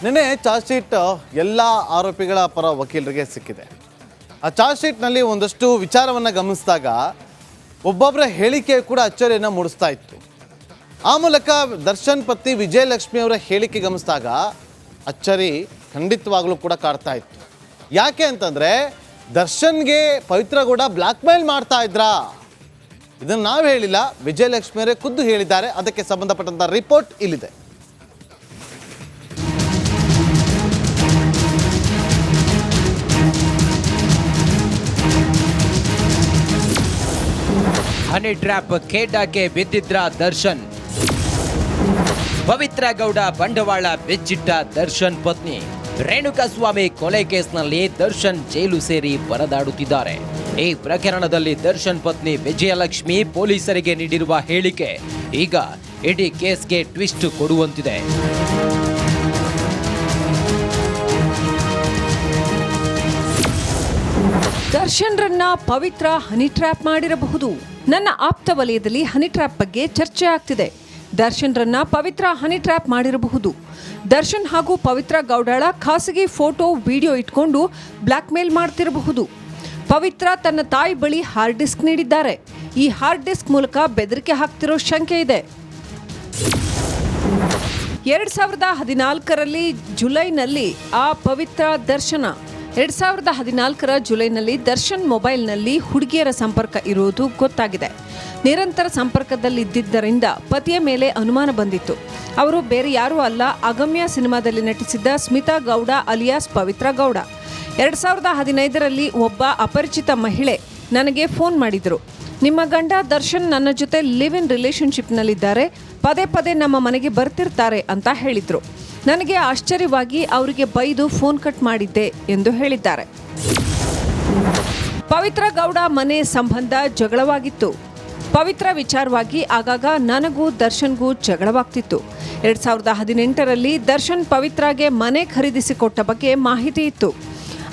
ನಿನ್ನೆ charge sheet ಎಲ್ಲ ಆರೋಪಿಗಳ ಪರ ವಕೀಲರಿಗೆ ಸಿಕ್ಕಿದೆ. ಆ ಚಾರ್ಜ್ ಶೀಟ್ನಲ್ಲಿ ಒಂದಷ್ಟು ವಿಚಾರವನ್ನು ಗಮನಿಸಿದಾಗ ಒಬ್ಬೊಬ್ಬರ ಹೇಳಿಕೆ ಕೂಡ ಅಚ್ಚರಿಯನ್ನು ಮೂಡಿಸ್ತಾ ಇತ್ತು. ಆ ಮೂಲಕ ದರ್ಶನ್ ಪತ್ನಿ ವಿಜಯಲಕ್ಷ್ಮಿ ಅವರ ಹೇಳಿಕೆ ಗಮನಿಸಿದಾಗ ಅಚ್ಚರಿ ಖಂಡಿತವಾಗ್ಲೂ ಕೂಡ ಕಾಡ್ತಾ ಇತ್ತು. ಯಾಕೆ ಅಂತಂದರೆ ದರ್ಶನ್ಗೆ ಪವಿತ್ರ ಗೌಡ ಬ್ಲ್ಯಾಕ್ ಮೇಲ್ ಮಾಡ್ತಾ ಇದ್ರಾ? ಇದನ್ನು ನಾವು ಹೇಳಿಲ್ಲ, ವಿಜಯಲಕ್ಷ್ಮಿ ಅವರೇ ಖುದ್ದು ಹೇಳಿದ್ದಾರೆ. ಅದಕ್ಕೆ ಸಂಬಂಧಪಟ್ಟಂಥ ರಿಪೋರ್ಟ್ ಇಲ್ಲಿದೆ. ಹನಿ ಟ್ರ್ಯಾಪ್ ಖೇಡಾಕ್ಕೆ ಬಿದ್ದಿದ್ರ ದರ್ಶನ್. ಪವಿತ್ರ ಗೌಡ ಬಂಡವಾಳ ಬೆಚ್ಚಿಟ್ಟ ದರ್ಶನ್ ಪತ್ನಿ. ರೇಣುಕಾಸ್ವಾಮಿ ಕೊಲೆ ಕೇಸ್ನಲ್ಲಿ ದರ್ಶನ್ ಜೈಲು ಸೇರಿ ಪರದಾಡುತ್ತಿದ್ದಾರೆ. ಈ ಪ್ರಕರಣದಲ್ಲಿ ದರ್ಶನ್ ಪತ್ನಿ ವಿಜಯಲಕ್ಷ್ಮಿ ಪೊಲೀಸರಿಗೆ ನೀಡಿರುವ ಹೇಳಿಕೆ ಈಗ ಇಡೀ ಕೇಸ್ಗೆ ಟ್ವಿಸ್ಟ್ ಕೊಡುವಂತಿದೆ. ದರ್ಶನ್ರನ್ನ ಪವಿತ್ರ ಹನಿ ಟ್ರ್ಯಾಪ್ ಮಾಡಿರಬಹುದು. ನನ್ನ ಆಪ್ತ ವಲಯದಲ್ಲಿ ಹನಿ ಟ್ರ್ಯಾಪ್ ಬಗ್ಗೆ ಚರ್ಚೆ ಆಗ್ತಿದೆ. ದರ್ಶನ್ರನ್ನ ಪವಿತ್ರ ಹನಿ ಟ್ರ್ಯಾಪ್ ಮಾಡಿರಬಹುದು. ದರ್ಶನ್ ಹಾಗೂ ಪವಿತ್ರ ಗೌಡಳ ಖಾಸಗಿ ಫೋಟೋ ವಿಡಿಯೋ ಇಟ್ಕೊಂಡು ಬ್ಲ್ಯಾಕ್ ಮೇಲ್ ಮಾಡ್ತಿರಬಹುದು. ಪವಿತ್ರ ತನ್ನ ತಾಯಿ ಬಳಿ ಹಾರ್ಡ್ ಡಿಸ್ಕ್ ನೀಡಿದ್ದಾರೆ. ಈ ಹಾರ್ಡ್ ಡಿಸ್ಕ್ ಮೂಲಕ ಬೆದರಿಕೆ ಹಾಕ್ತಿರೋ ಶಂಕೆ ಇದೆ. 2014ರಲ್ಲಿ ಜುಲೈನಲ್ಲಿ ಆ ಪವಿತ್ರ ದರ್ಶನ 2014ರ ಜುಲೈನಲ್ಲಿ ದರ್ಶನ್ ಮೊಬೈಲ್ನಲ್ಲಿ ಹುಡುಗಿಯರ ಸಂಪರ್ಕ ಇರುವುದು ಗೊತ್ತಾಗಿದೆ. ನಿರಂತರ ಸಂಪರ್ಕದಲ್ಲಿದ್ದರಿಂದ ಪತಿಯ ಮೇಲೆ ಅನುಮಾನ ಬಂದಿತ್ತು. ಅವರು ಬೇರೆ ಯಾರೂ ಅಲ್ಲ, ಅಗಮ್ಯ ಸಿನಿಮಾದಲ್ಲಿ ನಟಿಸಿದ್ದ ಸ್ಮಿತಾ ಗೌಡ ಅಲಿಯಾಸ್ ಪವಿತ್ರ ಗೌಡ. 2015ರಲ್ಲಿ ಒಬ್ಬ ಅಪರಿಚಿತ ಮಹಿಳೆ ನನಗೆ ಫೋನ್ ಮಾಡಿದರು. ನಿಮ್ಮ ಗಂಡ ದರ್ಶನ್ ನನ್ನ ಜೊತೆ ಲಿವ್ ಇನ್ ರಿಲೇಶನ್ಶಿಪ್ನಲ್ಲಿದ್ದಾರೆ, ಪದೇ ಪದೇ ನಮ್ಮ ಮನೆಗೆ ಬರ್ತಿರ್ತಾರೆ ಅಂತ ಹೇಳಿದರು. ನನಗೆ ಆಶ್ಚರ್ಯವಾಗಿ ಅವರಿಗೆ ಬೈದು ಫೋನ್ ಕಟ್ ಮಾಡಿದ್ದೆ ಎಂದು ಹೇಳಿದ್ದಾರೆ. ಪವಿತ್ರ ಗೌಡ ಮನೆ ಸಂಬಂಧ ಜಗಳವಾಗಿತ್ತು. ಪವಿತ್ರ ವಿಚಾರವಾಗಿ ಆಗಾಗ ನನಗೂ ದರ್ಶನ್ಗೂ ಜಗಳವಾಗ್ತಿತ್ತು. 2018ರಲ್ಲಿ ದರ್ಶನ್ ಪವಿತ್ರಾಗೆ ಮನೆ ಖರೀದಿಸಿಕೊಟ್ಟ ಬಗ್ಗೆ ಮಾಹಿತಿ ಇತ್ತು.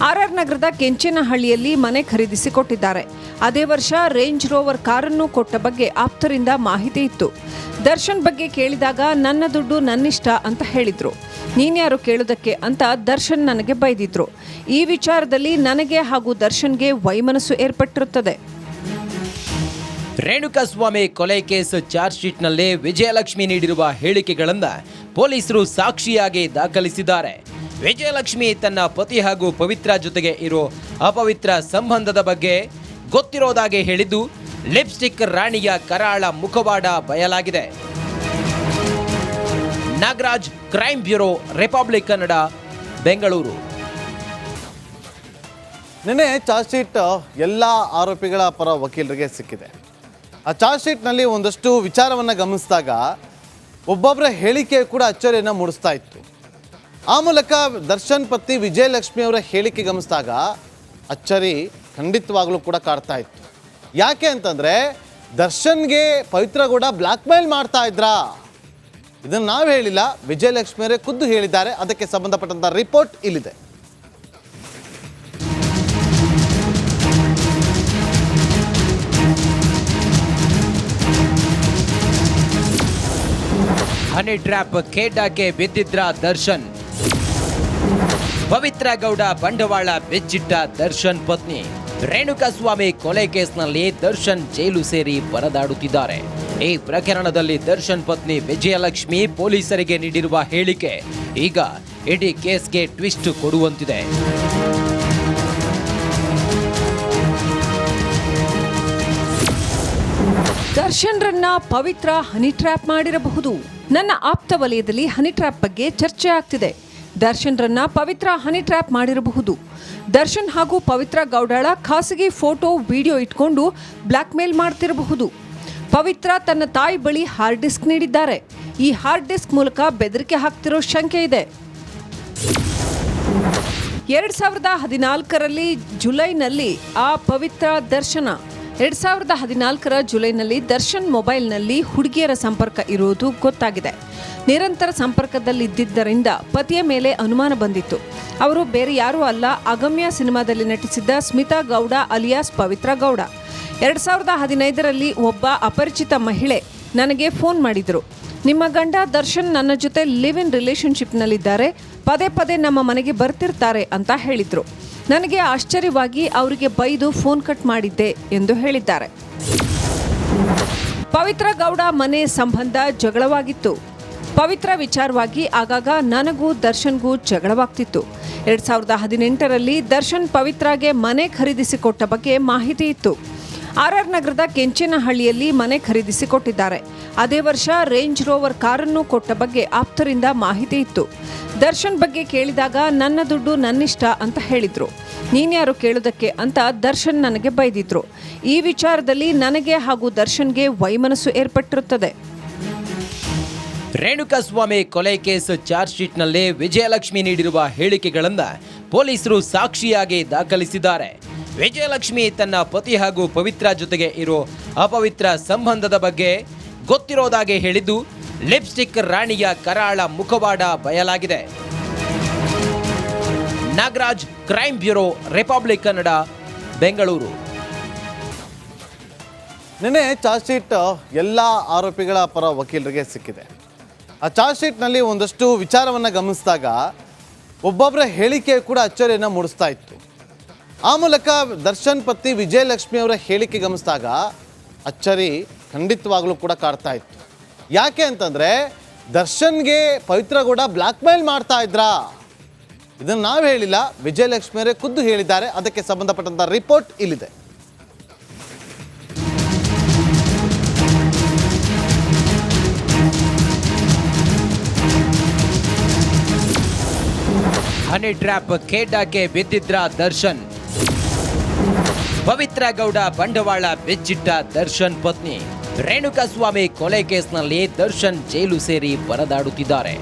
RR ನಗರದ ಕೆಂಚನಹಳ್ಳಿಯಲ್ಲಿ ಮನೆ ಖರೀದಿಸಿಕೊಟ್ಟಿದ್ದಾರೆ. ಅದೇ ವರ್ಷ ರೇಂಜ್ ರೋವರ್ ಕಾರನ್ನು ಕೊಟ್ಟ ಬಗ್ಗೆ ಆಪ್ತರಿಂದ ಮಾಹಿತಿ ಇತ್ತು. ದರ್ಶನ್ ಬಗ್ಗೆ ಕೇಳಿದಾಗ ನನ್ನ ದುಡ್ಡು ನನ್ನಿಷ್ಟ ಅಂತ ಹೇಳಿದ್ರು. ನೀನ್ಯಾರು ಕೇಳೋದಕ್ಕೆ ಅಂತ ದರ್ಶನ್ ನನಗೆ ಬೈದಿದ್ರು. ಈ ವಿಚಾರದಲ್ಲಿ ನನಗೆ ಹಾಗೂ ದರ್ಶನ್ಗೆ ವೈಮನಸ್ಸು ಏರ್ಪಟ್ಟಿರುತ್ತದೆ. ರೇಣುಕಾಸ್ವಾಮಿ ಕೊಲೆ ಕೇಸ್ ಚಾರ್ಜ್ ಶೀಟ್ನಲ್ಲಿ ವಿಜಯಲಕ್ಷ್ಮಿ ನೀಡಿರುವ ಹೇಳಿಕೆಗಳನ್ನು ಪೊಲೀಸರು ಸಾಕ್ಷಿಯಾಗಿ ದಾಖಲಿಸಿದ್ದಾರೆ. ವಿಜಯಲಕ್ಷ್ಮಿ ತನ್ನ ಪತಿ ಹಾಗೂ ಪವಿತ್ರ ಜೊತೆಗೆ ಇರೋ ಅಪವಿತ್ರ ಸಂಬಂಧದ ಬಗ್ಗೆ ಗೊತ್ತಿರೋದಾಗೆ ಹೇಳಿದ್ದು ಲಿಪ್ಸ್ಟಿಕ್ ರಾಣಿಯ ಕರಾಳ ಮುಖವಾಡ ಬಯಲಾಗಿದೆ. Nagaraj, crime bureau, republic Kannada, Bengaluru. ನಿನ್ನೆ ಚಾರ್ಜ್ ಶೀಟ್ ಎಲ್ಲ ಆರೋಪಿಗಳ ಪರ ವಕೀಲರಿಗೆ ಸಿಕ್ಕಿದೆ. ಆ ಚಾರ್ಜ್ ಶೀಟ್ನಲ್ಲಿ ಒಂದಷ್ಟು ವಿಚಾರವನ್ನು ಗಮನಿಸಿದಾಗ ಒಬ್ಬೊಬ್ಬರ ಹೇಳಿಕೆ ಕೂಡ ಅಚ್ಚರಿಯನ್ನು ಮೂಡಿಸ್ತಾ ಇತ್ತು. ಆ ಮೂಲಕ ದರ್ಶನ್ ಪತ್ನಿ ವಿಜಯಲಕ್ಷ್ಮಿ ಅವರ ಹೇಳಿಕೆ ಗಮನಿಸಿದಾಗ ಅಚ್ಚರಿ ಖಂಡಿತವಾಗ್ಲೂ ಕೂಡ ಕಾಡ್ತಾ ಇತ್ತು. ಯಾಕೆ ಅಂತಂದರೆ ದರ್ಶನ್ಗೆ ಪವಿತ್ರ ಗೌಡ ಬ್ಲ್ಯಾಕ್ ಮೇಲ್ ಮಾಡ್ತಾ ಇದ್ರಾ? ಇದನ್ನು ನಾವು ಹೇಳಿಲ್ಲ, ವಿಜಯಲಕ್ಷ್ಮಿ ಅವರೇ ಖುದ್ದು ಹೇಳಿದ್ದಾರೆ. ಅದಕ್ಕೆ ಸಂಬಂಧಪಟ್ಟಂಥ ರಿಪೋರ್ಟ್ ಇಲ್ಲಿದೆ. ಹನಿ ಟ್ರ್ಯಾಪ್ ಖೇಡಾಕ್ಕೆ ಬಿದ್ದಿದ್ರ ದರ್ಶನ್. ಪವಿತ್ರ ಗೌಡ ಬಂಡವಾಳ ಬೆಚ್ಚಿಟ್ಟ ದರ್ಶನ್ ಪತ್ನಿ. ರೇಣುಕಾಸ್ವಾಮಿ ಕೊಲೆ ಕೇಸ್ನಲ್ಲಿ ದರ್ಶನ್ ಜೈಲು ಸೇರಿ ಪರದಾಡುತ್ತಿದ್ದಾರೆ. ಈ ಪ್ರಕರಣದಲ್ಲಿ ದರ್ಶನ್ ಪತ್ನಿ ವಿಜಯಲಕ್ಷ್ಮಿ ಪೊಲೀಸರಿಗೆ ನೀಡಿರುವ ಹೇಳಿಕೆ ಈಗ ಇಡೀ ಕೇಸ್ಗೆ ಟ್ವಿಸ್ಟ್ ಕೊಡುವಂತಿದೆ. ದರ್ಶನ್ರನ್ನ ಪವಿತ್ರ ಹನಿ ಟ್ರ್ಯಾಪ್ ಮಾಡಿರಬಹುದು. ನನ್ನ ಆಪ್ತ ವಲಯದಲ್ಲಿ ಹನಿ ಟ್ರ್ಯಾಪ್ ಬಗ್ಗೆ ಚರ್ಚೆ ಆಗ್ತಿದೆ. ದರ್ಶನ್ರನ್ನ ಪವಿತ್ರ ಹನಿ ಟ್ರ್ಯಾಪ್ ಮಾಡಿರಬಹುದು. ದರ್ಶನ್ ಹಾಗೂ ಪವಿತ್ರ ಗೌಡಳ ಖಾಸಗಿ ಫೋಟೋ ವಿಡಿಯೋ ಇಟ್ಕೊಂಡು ಬ್ಲ್ಯಾಕ್ ಮೇಲ್ ಮಾಡ್ತಿರಬಹುದು. ಪವಿತ್ರ ತನ್ನ ತಾಯಿ ಬಳಿ ಹಾರ್ಡ್ ಡಿಸ್ಕ್ ನೀಡಿದ್ದಾರೆ. ಈ ಹಾರ್ಡ್ ಡಿಸ್ಕ್ ಮೂಲಕ ಬೆದರಿಕೆ ಹಾಕ್ತಿರೋ ಶಂಕೆ ಇದೆ. 2014ರಲ್ಲಿ ಜುಲೈನಲ್ಲಿ ಆ ಪವಿತ್ರ ದರ್ಶನ 2014ರ ಜುಲೈನಲ್ಲಿ ದರ್ಶನ್ ಮೊಬೈಲ್ನಲ್ಲಿ ಹುಡುಗಿಯರ ಸಂಪರ್ಕ ಇರುವುದು ಗೊತ್ತಾಗಿದೆ. ನಿರಂತರ ಸಂಪರ್ಕದಲ್ಲಿದ್ದರಿಂದ ಪತಿಯ ಮೇಲೆ ಅನುಮಾನ ಬಂದಿತ್ತು. ಅವರು ಬೇರೆ ಯಾರೂ ಅಲ್ಲ, ಅಗಮ್ಯ ಸಿನಿಮಾದಲ್ಲಿ ನಟಿಸಿದ್ದ ಸ್ಮಿತಾ ಗೌಡ ಅಲಿಯಾಸ್ ಪವಿತ್ರ ಗೌಡ. 2015ರಲ್ಲಿ ಒಬ್ಬ ಅಪರಿಚಿತ ಮಹಿಳೆ ನನಗೆ ಫೋನ್ ಮಾಡಿದರು. ನಿಮ್ಮ ಗಂಡ ದರ್ಶನ್ ನನ್ನ ಜೊತೆ ಲಿವ್ ಇನ್ ರಿಲೇಶನ್ಶಿಪ್ನಲ್ಲಿದ್ದಾರೆ, ಪದೇ ಪದೇ ನಮ್ಮ ಮನೆಗೆ ಬರ್ತಿರ್ತಾರೆ ಅಂತ ಹೇಳಿದ್ರು. ನನಗೆ ಆಶ್ಚರ್ಯವಾಗಿ ಅವರಿಗೆ ಬೈದು ಫೋನ್ ಕಟ್ ಮಾಡಿದ್ದೆ ಎಂದು ಹೇಳಿದ್ದಾರೆ. ಪವಿತ್ರ ಗೌಡ ಮನೆ ಸಂಬಂಧ ಜಗಳವಾಗಿತ್ತು. ಪವಿತ್ರ ವಿಚಾರವಾಗಿ ಆಗಾಗ ನನಗೂ ದರ್ಶನ್ಗೂ ಜಗಳವಾಗ್ತಿತ್ತು. 2018ರಲ್ಲಿ ದರ್ಶನ್ ಪವಿತ್ರಾಗೆ ಮನೆ ಖರೀದಿಸಿಕೊಟ್ಟ ಬಗ್ಗೆ ಮಾಹಿತಿ ಇತ್ತು. ಆರ್ಆರ್ ನಗರದ ಕೆಂಚೇನಹಳ್ಳಿಯಲ್ಲಿ ಮನೆ ಖರೀದಿಸಿಕೊಟ್ಟಿದ್ದಾರೆ. ಅದೇ ವರ್ಷ ರೇಂಜ್ ರೋವರ್ ಕಾರನ್ನು ಕೊಟ್ಟ ಬಗ್ಗೆ ಆಪ್ತರಿಂದ ಮಾಹಿತಿ ಇತ್ತು. ದರ್ಶನ್ ಬಗ್ಗೆ ಕೇಳಿದಾಗ ನನ್ನ ದುಡ್ಡು ನನ್ನಿಷ್ಟ ಅಂತ ಹೇಳಿದ್ರು. ನೀನ್ಯಾರು ಕೇಳೋದಕ್ಕೆ ಅಂತ ದರ್ಶನ್ ನನಗೆ ಬೈದಿದ್ರು. ಈ ವಿಚಾರದಲ್ಲಿ ನನಗೆ ಹಾಗೂ ದರ್ಶನ್ಗೆ ವೈಮನಸ್ಸು ಏರ್ಪಟ್ಟಿರುತ್ತದೆ. ರೇಣುಕಾಸ್ವಾಮಿ ಕೊಲೆ ಕೇಸ್ ಚಾರ್ಜ್ ಶೀಟ್ನಲ್ಲಿ ವಿಜಯಲಕ್ಷ್ಮಿ ನೀಡಿರುವ ಹೇಳಿಕೆಗಳನ್ನು ಪೊಲೀಸರು ಸಾಕ್ಷಿಯಾಗಿ ದಾಖಲಿಸಿದ್ದಾರೆ. ವಿಜಯಲಕ್ಷ್ಮಿ ತನ್ನ ಪತಿ ಹಾಗೂ ಪವಿತ್ರ ಜೊತೆಗೆ ಇರೋ ಅಪವಿತ್ರ ಸಂಬಂಧದ ಬಗ್ಗೆ ಗೊತ್ತಿರೋದಾಗೆ ಹೇಳಿದ್ದು ಲಿಪ್ಸ್ಟಿಕ್ ರಾಣಿಯ ಕರಾಳ ಮುಖವಾಡ ಬಯಲಾಗಿದೆ. Nagaraj, crime bureau, republic Kannada, Bengaluru. ನಿನ್ನೆ ಚಾರ್ಜ್ ಶೀಟ್ ಎಲ್ಲ ಆರೋಪಿಗಳ ಪರ ವಕೀಲರಿಗೆ ಸಿಕ್ಕಿದೆ. ಆ ಚಾರ್ಜ್ ಶೀಟ್ನಲ್ಲಿ ಒಂದಷ್ಟು ವಿಚಾರವನ್ನು ಗಮನಿಸಿದಾಗ ಒಬ್ಬೊಬ್ಬರ ಹೇಳಿಕೆ ಕೂಡ ಅಚ್ಚರಿಯನ್ನು ಮೂಡಿಸ್ತಾ ಇತ್ತು. ಆ ಮೂಲಕ ದರ್ಶನ್ ಪತ್ನಿ ವಿಜಯಲಕ್ಷ್ಮಿ ಅವರ ಹೇಳಿಕೆ ಗಮನಿಸಿದಾಗ ಅಚ್ಚರಿ ಖಂಡಿತವಾಗ್ಲೂ ಕೂಡ ಕಾಡ್ತಾ ಇತ್ತು. ಯಾಕೆ ಅಂತಂದರೆ ದರ್ಶನ್ಗೆ ಪವಿತ್ರ ಗೌಡ ಬ್ಲ್ಯಾಕ್ ಮೇಲ್ ಮಾಡ್ತಾ ಇದ್ರಾ? ಇದನ್ನು ನಾವು ಹೇಳಿಲ್ಲ, ವಿಜಯಲಕ್ಷ್ಮಿ ಅವರೇ ಖುದ್ದು ಹೇಳಿದ್ದಾರೆ. ಅದಕ್ಕೆ ಸಂಬಂಧಪಟ್ಟಂಥ ರಿಪೋರ್ಟ್ ಇಲ್ಲಿದೆ. ಹನಿ ಟ್ರ್ಯಾಪ್ ಖೇಡಾಕ್ಕೆ ಬಿದ್ದಿದ್ರ ದರ್ಶನ್. ಪವಿತ್ರ ಗೌಡ ಬಂಡವಾಳ ಬೆಚ್ಚಿಟ್ಟ ದರ್ಶನ್ ಪತ್ನಿ. ರೇಣುಕಾಸ್ವಾಮಿ ಕೊಲೆ ಕೇಸ್ನಲ್ಲಿ ದರ್ಶನ್ ಜೈಲು ಸೇರಿ ಪರದಾಡುತ್ತಿದ್ದಾರೆ.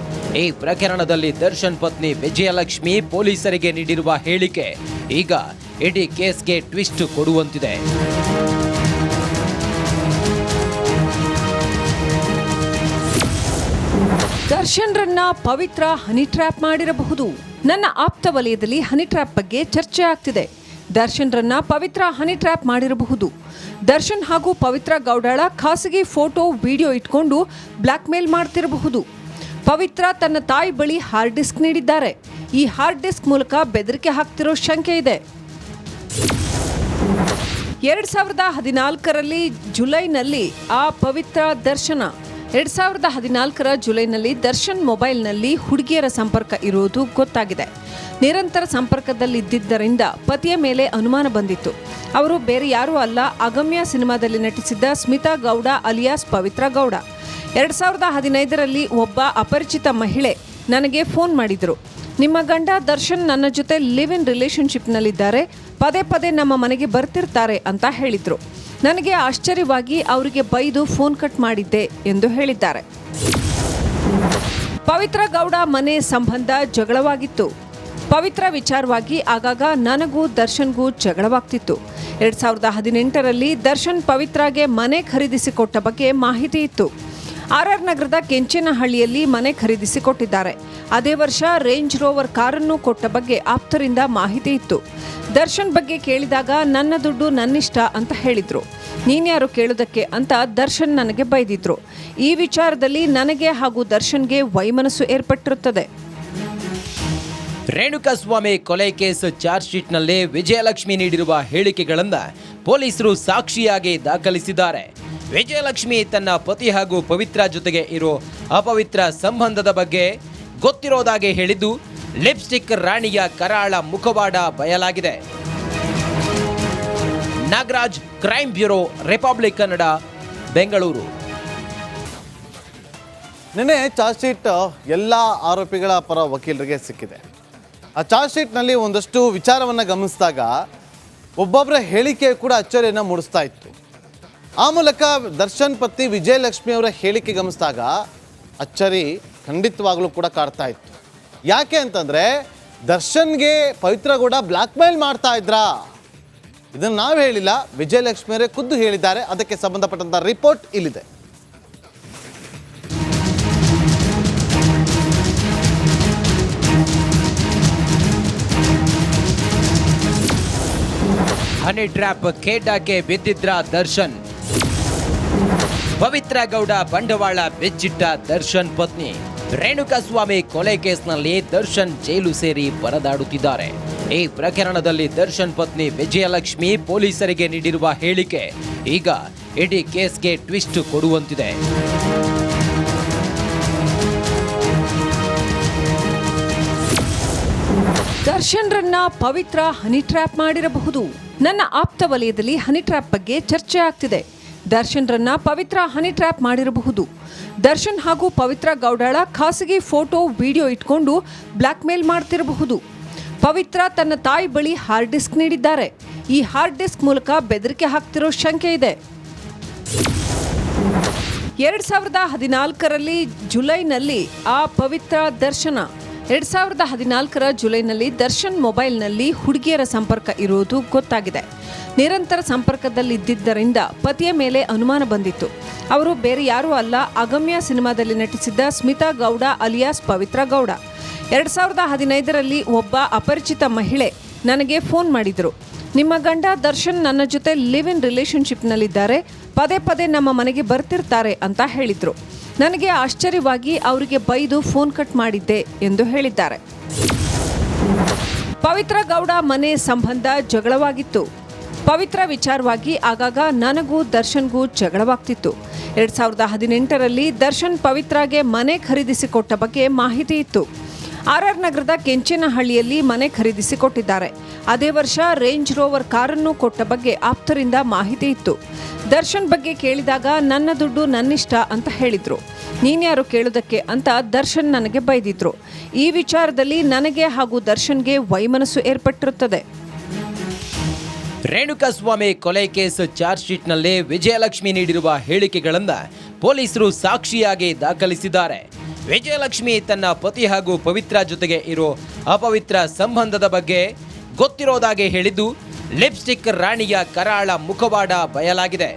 ಈ ಪ್ರಕರಣದಲ್ಲಿ ದರ್ಶನ್ ಪತ್ನಿ ವಿಜಯಲಕ್ಷ್ಮಿ ಪೊಲೀಸರಿಗೆ ನೀಡಿರುವ ಹೇಳಿಕೆ ಈಗ ಇಡೀ ಕೇಸ್ಗೆ ಟ್ವಿಸ್ಟ್ ಕೊಡುವಂತಿದೆ. ದರ್ಶನ್ರನ್ನ ಪವಿತ್ರ ಹನಿ ಟ್ರ್ಯಾಪ್ ಮಾಡಿರಬಹುದು. ನನ್ನ ಆಪ್ತ ವಲಯದಲ್ಲಿ ಹನಿ ಟ್ರ್ಯಾಪ್ ಬಗ್ಗೆ ಚರ್ಚೆ ಆಗ್ತಿದೆ. ದರ್ಶನ್ರನ್ನ ಪವಿತ್ರ ಹನಿ ಟ್ರ್ಯಾಪ್ ಮಾಡಿರಬಹುದು. ದರ್ಶನ್ ಹಾಗೂ ಪವಿತ್ರ ಗೌಡಳ ಖಾಸಗಿ ಫೋಟೋ ವಿಡಿಯೋ ಇಟ್ಕೊಂಡು ಬ್ಲ್ಯಾಕ್ ಮೇಲ್ ಮಾಡ್ತಿರಬಹುದು. ಪವಿತ್ರ ತನ್ನ ತಾಯಿ ಬಳಿ ಹಾರ್ಡ್ ಡಿಸ್ಕ್ ನೀಡಿದ್ದಾರೆ. ಈ ಹಾರ್ಡ್ ಡಿಸ್ಕ್ ಮೂಲಕ ಬೆದರಿಕೆ ಹಾಕ್ತಿರೋ ಶಂಕೆ ಇದೆ. 2014ರಲ್ಲಿ ಜುಲೈನಲ್ಲಿ ಆ ಪವಿತ್ರ ದರ್ಶನ 2014ರ ಜುಲೈನಲ್ಲಿ ದರ್ಶನ್ ಮೊಬೈಲ್ನಲ್ಲಿ ಹುಡುಗಿಯರ ಸಂಪರ್ಕ ಇರುವುದು ಗೊತ್ತಾಗಿದೆ. ನಿರಂತರ ಸಂಪರ್ಕದಲ್ಲಿದ್ದರಿಂದ ಪತಿಯ ಮೇಲೆ ಅನುಮಾನ ಬಂದಿತ್ತು. ಅವರು ಬೇರೆ ಯಾರೂ ಅಲ್ಲ, ಅಗಮ್ಯ ಸಿನಿಮಾದಲ್ಲಿ ನಟಿಸಿದ್ದ ಸ್ಮಿತಾ ಗೌಡ ಅಲಿಯಾಸ್ ಪವಿತ್ರ ಗೌಡ. 2015ರಲ್ಲಿ ಒಬ್ಬ ಅಪರಿಚಿತ ಮಹಿಳೆ ನನಗೆ ಫೋನ್ ಮಾಡಿದರು. ನಿಮ್ಮ ಗಂಡ ದರ್ಶನ್ ನನ್ನ ಜೊತೆ ಲಿವ್ ಇನ್ ರಿಲೇಶನ್ಶಿಪ್ನಲ್ಲಿದ್ದಾರೆ, ಪದೇ ಪದೇ ನಮ್ಮ ಮನೆಗೆ ಬರ್ತಿರ್ತಾರೆ ಅಂತ ಹೇಳಿದ್ರು. ನನಗೆ ಆಶ್ಚರ್ಯವಾಗಿ ಅವರಿಗೆ ಬೈದು ಫೋನ್ ಕಟ್ ಮಾಡಿದ್ದೆ ಎಂದು ಹೇಳಿದ್ದಾರೆ. ಪವಿತ್ರ ಗೌಡ ಮನೆ ಸಂಬಂಧ ಜಗಳವಾಗಿತ್ತು. ಪವಿತ್ರ ವಿಚಾರವಾಗಿ ಆಗಾಗ ನನಗೂ ದರ್ಶನ್ಗೂ ಜಗಳವಾಗ್ತಿತ್ತು. 2018ರಲ್ಲಿ ದರ್ಶನ್ ಪವಿತ್ರಾಗೆ ಮನೆ ಖರೀದಿಸಿಕೊಟ್ಟ ಬಗ್ಗೆ ಮಾಹಿತಿ ಇತ್ತು. ಆರ್ಆರ್ ನಗರದ ಕೆಂಚೇನಹಳ್ಳಿಯಲ್ಲಿ ಮನೆ ಖರೀದಿಸಿಕೊಟ್ಟಿದ್ದಾರೆ. ಅದೇ ವರ್ಷ ರೇಂಜ್ ರೋವರ್ ಕಾರನ್ನು ಕೊಟ್ಟ ಬಗ್ಗೆ ಆಪ್ತರಿಂದ ಮಾಹಿತಿ ಇತ್ತು. ದರ್ಶನ್ ಬಗ್ಗೆ ಕೇಳಿದಾಗ ನನ್ನ ದುಡ್ಡು ನನ್ನಿಷ್ಟ ಅಂತ ಹೇಳಿದ್ರು. ನೀನ್ಯಾರು ಕೇಳೋದಕ್ಕೆ ಅಂತ ದರ್ಶನ್ ನನಗೆ ಬೈದಿದ್ರು. ಈ ವಿಚಾರದಲ್ಲಿ ನನಗೆ ಹಾಗೂ ದರ್ಶನ್ಗೆ ವೈಮನಸ್ಸು ಏರ್ಪಟ್ಟಿರುತ್ತದೆ. ರೇಣುಕಾಸ್ವಾಮಿ ಕೊಲೆ ಕೇಸ್ ಚಾರ್ಜ್ ಶೀಟ್ನಲ್ಲಿ ವಿಜಯಲಕ್ಷ್ಮಿ ನೀಡಿರುವ ಹೇಳಿಕೆಗಳನ್ನು ಪೊಲೀಸರು ಸಾಕ್ಷಿಯಾಗಿ ದಾಖಲಿಸಿದ್ದಾರೆ. ವಿಜಯಲಕ್ಷ್ಮಿ ತನ್ನ ಪತಿ ಹಾಗೂ ಪವಿತ್ರ ಜೊತೆಗೆ ಇರೋ ಅಪವಿತ್ರ ಸಂಬಂಧದ ಬಗ್ಗೆ ಗೊತ್ತಿರೋದಾಗೆ ಹೇಳಿದ್ದು ಲಿಪ್ಸ್ಟಿಕ್ ರಾಣಿಯ ಕರಾಳ ಮುಖವಾಡ ಬಯಲಾಗಿದೆ. Nagaraj, crime bureau, republic Kannada, Bengaluru. ನಿನ್ನೆ ಚಾರ್ಜ್ ಶೀಟ್ ಎಲ್ಲ ಆರೋಪಿಗಳ ಪರ ವಕೀಲರಿಗೆ ಸಿಕ್ಕಿದೆ. ಆ ಚಾರ್ಜ್ ಶೀಟ್ನಲ್ಲಿ ಒಂದಷ್ಟು ವಿಚಾರವನ್ನು ಗಮನಿಸಿದಾಗ ಒಬ್ಬೊಬ್ಬರ ಹೇಳಿಕೆ ಕೂಡ ಅಚ್ಚರಿಯನ್ನು ಮೂಡಿಸ್ತಾ ಇತ್ತು. ಆ ಮೂಲಕ ದರ್ಶನ್ ಪತ್ನಿ ವಿಜಯಲಕ್ಷ್ಮಿ ಅವರ ಹೇಳಿಕೆ ಗಮನಿಸಿದಾಗ ಅಚ್ಚರಿ ಖಂಡಿತವಾಗ್ಲೂ ಕೂಡ ಕಾಡ್ತಾ ಇತ್ತು. ಯಾಕೆ ಅಂತಂದರೆ ದರ್ಶನ್ಗೆ ಪವಿತ್ರ ಗೌಡ ಬ್ಲ್ಯಾಕ್ ಮೇಲ್ ಮಾಡ್ತಾ ಇದ್ರಾ? ಇದನ್ನು ನಾವು ಹೇಳಿಲ್ಲ, ವಿಜಯಲಕ್ಷ್ಮಿ ಅವರೇ ಖುದ್ದು ಹೇಳಿದ್ದಾರೆ. ಅದಕ್ಕೆ ಸಂಬಂಧಪಟ್ಟಂಥ ರಿಪೋರ್ಟ್ ಇಲ್ಲಿದೆ. ಹನಿ ಟ್ರ್ಯಾಪ್ ಖೇಡಾಕ್ಕೆ ಬಿದ್ದಿದ್ರ ದರ್ಶನ್. ಪವಿತ್ರ ಗೌಡ ಬಂಡವಾಳ ಬೆಚ್ಚಿಟ್ಟ ದರ್ಶನ್ ಪತ್ನಿ ರೇಣುಕಾಸ್ವಾಮಿ ಕೊಲೆ ಕೇಸ್ನಲ್ಲಿ ದರ್ಶನ್ ಜೈಲು ಸೇರಿ ಪರದಾಡುತ್ತಿದ್ದಾರೆ. ಈ ಪ್ರಕರಣದಲ್ಲಿ ದರ್ಶನ್ ಪತ್ನಿ ವಿಜಯಲಕ್ಷ್ಮಿ ಪೊಲೀಸರಿಗೆ ನೀಡಿರುವ ಹೇಳಿಕೆ ಈಗ ಇಡೀ ಕೇಸ್ಗೆ ಟ್ವಿಸ್ಟ್ ಕೊಡುವಂತಿದೆ. ದರ್ಶನ್ರನ್ನ ಪವಿತ್ರ ಹನಿ ಟ್ರ್ಯಾಪ್ ಮಾಡಿರಬಹುದು. ನನ್ನ ಆಪ್ತ ವಲಯದಲ್ಲಿ ಹನಿ ಟ್ರ್ಯಾಪ್ ಬಗ್ಗೆ ಚರ್ಚೆ ಆಗ್ತಿದೆ. ದರ್ಶನ್ರನ್ನ ಪವಿತ್ರ ಹನಿ ಟ್ರ್ಯಾಪ್ ಮಾಡಿರಬಹುದು. ದರ್ಶನ್ ಹಾಗೂ ಪವಿತ್ರ ಗೌಡಳ ಖಾಸಗಿ ಫೋಟೋ ವಿಡಿಯೋ ಇಟ್ಕೊಂಡು ಬ್ಲ್ಯಾಕ್ ಮೇಲ್ ಮಾಡ್ತಿರಬಹುದು. ಪವಿತ್ರ ತನ್ನ ತಾಯಿ ಬಳಿ ಹಾರ್ಡ್ ಡಿಸ್ಕ್ ನೀಡಿದ್ದಾರೆ. ಈ ಹಾರ್ಡ್ ಡಿಸ್ಕ್ ಮೂಲಕ ಬೆದರಿಕೆ ಹಾಕ್ತಿರೋ ಶಂಕೆ ಇದೆ. 2014ರಲ್ಲಿ ಜುಲೈನಲ್ಲಿ ಆ ಪವಿತ್ರ ದರ್ಶನ 2014ರ ಜುಲೈನಲ್ಲಿ ದರ್ಶನ್ ಮೊಬೈಲ್ನಲ್ಲಿ ಹುಡುಗಿಯರ ಸಂಪರ್ಕ ಇರುವುದು ಗೊತ್ತಾಗಿದೆ. ನಿರಂತರ ಸಂಪರ್ಕದಲ್ಲಿದ್ದರಿಂದ ಪತಿಯ ಮೇಲೆ ಅನುಮಾನ ಬಂದಿತ್ತು. ಅವರು ಬೇರೆ ಯಾರೂ ಅಲ್ಲ, ಅಗಮ್ಯ ಸಿನಿಮಾದಲ್ಲಿ ನಟಿಸಿದ್ದ ಸ್ಮಿತಾ ಗೌಡ ಅಲಿಯಾಸ್ ಪವಿತ್ರ ಗೌಡ. 2015ರಲ್ಲಿ ಒಬ್ಬ ಅಪರಿಚಿತ ಮಹಿಳೆ ನನಗೆ ಫೋನ್ ಮಾಡಿದರು. ನಿಮ್ಮ ಗಂಡ ದರ್ಶನ್ ನನ್ನ ಜೊತೆ ಲಿವ್ ಇನ್ ರಿಲೇಷನ್ಶಿಪ್ನಲ್ಲಿದ್ದಾರೆ, ಪದೇ ಪದೇ ನಮ್ಮ ಮನೆಗೆ ಬರ್ತಿರ್ತಾರೆ ಅಂತ ಹೇಳಿದರು. ನನಗೆ ಆಶ್ಚರ್ಯವಾಗಿ ಅವರಿಗೆ ಬೈದು ಫೋನ್ ಕಟ್ ಮಾಡಿದ್ದೆ ಎಂದು ಹೇಳಿದ್ದಾರೆ. ಪವಿತ್ರ ಗೌಡ ಮನೆ ಸಂಬಂಧ ಜಗಳವಾಗಿತ್ತು. ಪವಿತ್ರ ವಿಚಾರವಾಗಿ ಆಗಾಗ ನನಗೂ ದರ್ಶನ್ಗೂ ಜಗಳವಾಗ್ತಿತ್ತು. 2018ರಲ್ಲಿ ದರ್ಶನ್ ಪವಿತ್ರಾಗೆ ಮನೆ ಖರೀದಿಸಿಕೊಟ್ಟ ಬಗ್ಗೆ ಮಾಹಿತಿ ಇತ್ತು. RR ನಗರದ ಕೆಂಚೇನಹಳ್ಳಿಯಲ್ಲಿ ಮನೆ ಖರೀದಿಸಿಕೊಟ್ಟಿದ್ದಾರೆ. ಅದೇ ವರ್ಷ ರೇಂಜ್ ರೋವರ್ ಕಾರನ್ನು ಕೊಟ್ಟ ಬಗ್ಗೆ ಆಪ್ತರಿಂದ ಮಾಹಿತಿ ಇತ್ತು. ದರ್ಶನ್ ಬಗ್ಗೆ ಕೇಳಿದಾಗ ನನ್ನ ದುಡ್ಡು ನನ್ನಿಷ್ಟ ಅಂತ ಹೇಳಿದ್ರು. ನೀನ್ಯಾರು ಕೇಳೋದಕ್ಕೆ ಅಂತ ದರ್ಶನ್ ನನಗೆ ಬೈದಿದ್ರು. ಈ ವಿಚಾರದಲ್ಲಿ ನನಗೆ ಹಾಗೂ ದರ್ಶನ್ಗೆ ವೈಮನಸ್ಸು ಏರ್ಪಟ್ಟಿರುತ್ತದೆ. ರೇಣುಕಾಸ್ವಾಮಿ ಕೊಲೆ ಕೇಸ್ ಚಾರ್ಜ್ ಶೀಟ್ನಲ್ಲಿ ವಿಜಯಲಕ್ಷ್ಮಿ ನೀಡಿರುವ ಹೇಳಿಕೆಗಳನ್ನು ಪೊಲೀಸರು ಸಾಕ್ಷಿಯಾಗಿ ದಾಖಲಿಸಿದ್ದಾರೆ. ವಿಜಯಲಕ್ಷ್ಮಿ ತನ್ನ ಪತಿ ಹಾಗೂ ಪವಿತ್ರ ಜೊತೆಗೆ ಇರೋ ಅಪವಿತ್ರ ಸಂಬಂಧದ ಬಗ್ಗೆ ಗೊತ್ತಿರೋದಾಗಿ ಹೇಳಿದ್ದು ಲಿಪ್ಸ್ಟಿಕ್ ರಾಣಿಯ ಕರಾಳ ಮುಖವಾಡ ಬಯಲಾಗಿದೆ.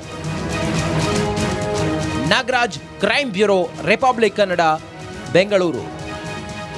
Nagaraj, crime bureau, republic Kannada, Bengaluru.